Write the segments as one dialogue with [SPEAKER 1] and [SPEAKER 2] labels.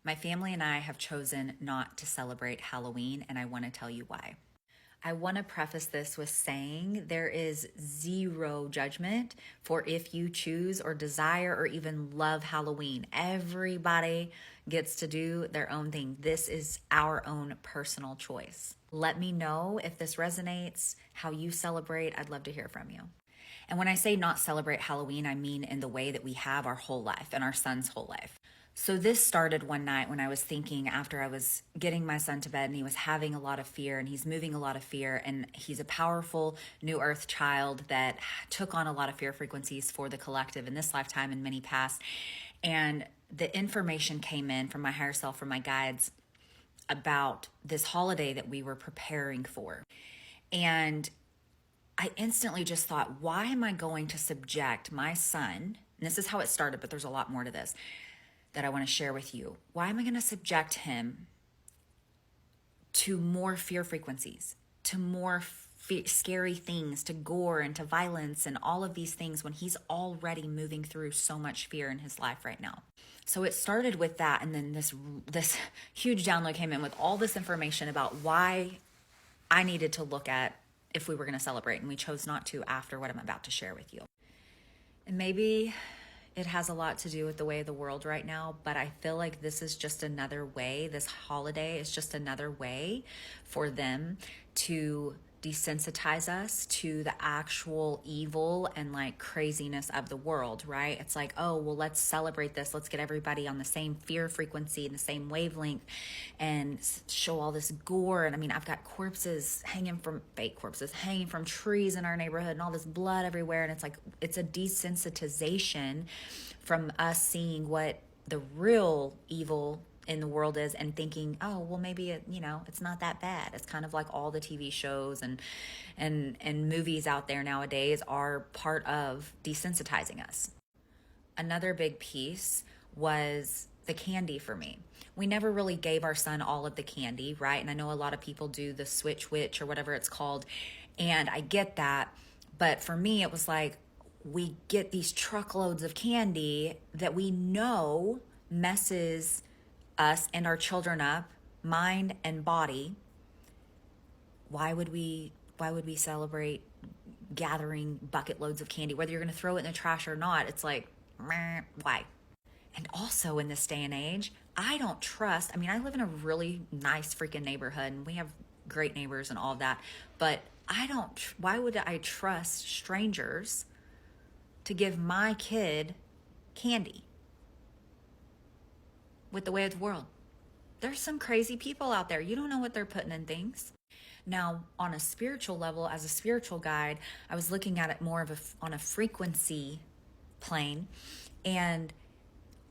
[SPEAKER 1] My family and I have chosen not to celebrate Halloween, and I want to tell you why. I want to preface this with saying there is zero judgment for if you choose or desire or even love Halloween. Everybody gets to do their own thing. This is our own personal choice. Let me know if this resonates, how you celebrate. I'd love to hear from you. And when I say not celebrate Halloween, I mean in the way that we have our whole life and our son's whole life. So this started one night when I was thinking after I was getting my son to bed and he was having a lot of fear and he's moving a lot of fear and he's a powerful new earth child that took on a lot of fear frequencies for the collective in this lifetime and many past. And the information came in from my higher self, from my guides about this holiday that we were preparing for. And I instantly just thought, why am I going to subject my son? And this is how it started, but there's a lot more to this that I want to share with you. Why am I going to subject him to more fear frequencies, to more scary things, to gore and to violence and all of these things when he's already moving through so much fear in his life right now? So it started with that, and then this huge download came in with all this information about why I needed to look at if we were going to celebrate, and we chose not to after what I'm about to share with you. And maybe it has a lot to do with the way of the world right now, but I feel like this is just another way, this holiday is just another way for them to desensitize us to the actual evil and like craziness of the world, right? It's like, oh, well, let's celebrate this. Let's get everybody on the same fear frequency and the same wavelength and show all this gore. And I mean, I've got fake corpses hanging from trees in our neighborhood and all this blood everywhere. And it's like, it's a desensitization from us seeing what the real evil in the world is and thinking, oh, well, maybe it's not that bad. It's kind of like all the TV shows and movies out there nowadays are part of desensitizing us. Another big piece was the candy for me. We never really gave our son all of the candy, right? And I know a lot of people do the switch witch or whatever it's called, and I get that. But for me, it was like, we get these truckloads of candy that we know messes us and our children up, mind and body. Why would we celebrate gathering bucket loads of candy, whether you're going to throw it in the trash or not? It's like, why? And also in this day and age, I don't trust. I mean, I live in a really nice freaking neighborhood and we have great neighbors and all of that, but why would I trust strangers to give my kid candy? With the way of the world, there's some crazy people out there. You don't know what they're putting in things. Now, on a spiritual level, as a spiritual guide, I was looking at it more on a frequency plane, and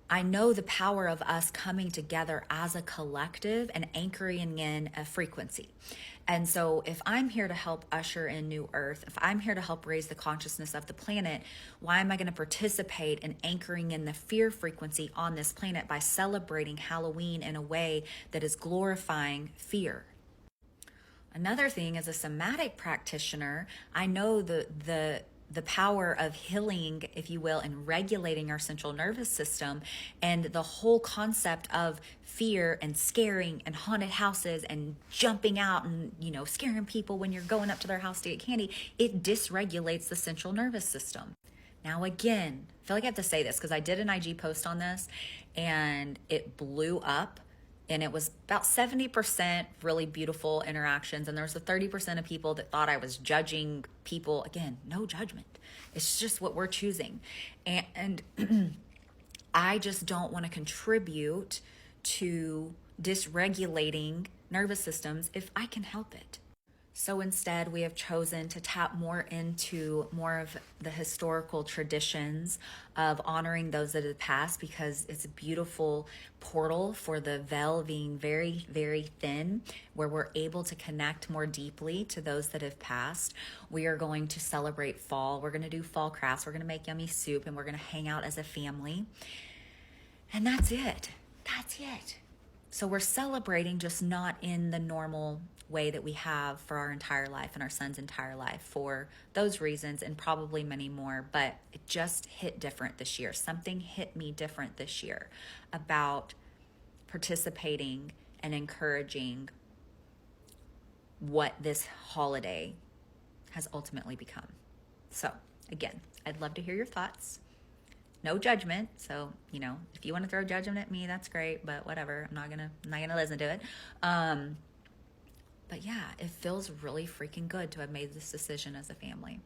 [SPEAKER 1] I know the power of us coming together as a collective and anchoring in a frequency. And so if I'm here to help usher in new earth, if I'm here to help raise the consciousness of the planet, why am I going to participate in anchoring in the fear frequency on this planet by celebrating Halloween in a way that is glorifying fear? Another thing, as a somatic practitioner, I know the power of healing, if you will, and regulating our central nervous system, and the whole concept of fear and scaring and haunted houses and jumping out and, scaring people when you're going up to their house to get candy. It dysregulates the central nervous system. Now, again, I feel like I have to say this because I did an IG post on this and it blew up. And it was about 70% really beautiful interactions. And there was the 30% of people that thought I was judging people. Again, no judgment. It's just what we're choosing. And I just don't want to contribute to dysregulating nervous systems if I can help it. So instead, we have chosen to tap more into more of the historical traditions of honoring those that have passed, because it's a beautiful portal for the veil being very, very thin, where we're able to connect more deeply to those that have passed. We are going to celebrate fall. We're going to do fall crafts. We're going to make yummy soup, and we're going to hang out as a family. And that's it. That's it. So we're celebrating, just not in the normal way that we have for our entire life and our son's entire life, for those reasons and probably many more. But it just hit different this year. Something hit me different this year about participating and encouraging what this holiday has ultimately become. So again, I'd love to hear your thoughts. No judgment. So, if you want to throw judgment at me, that's great, but whatever. I'm not gonna listen to it. But yeah, it feels really freaking good to have made this decision as a family.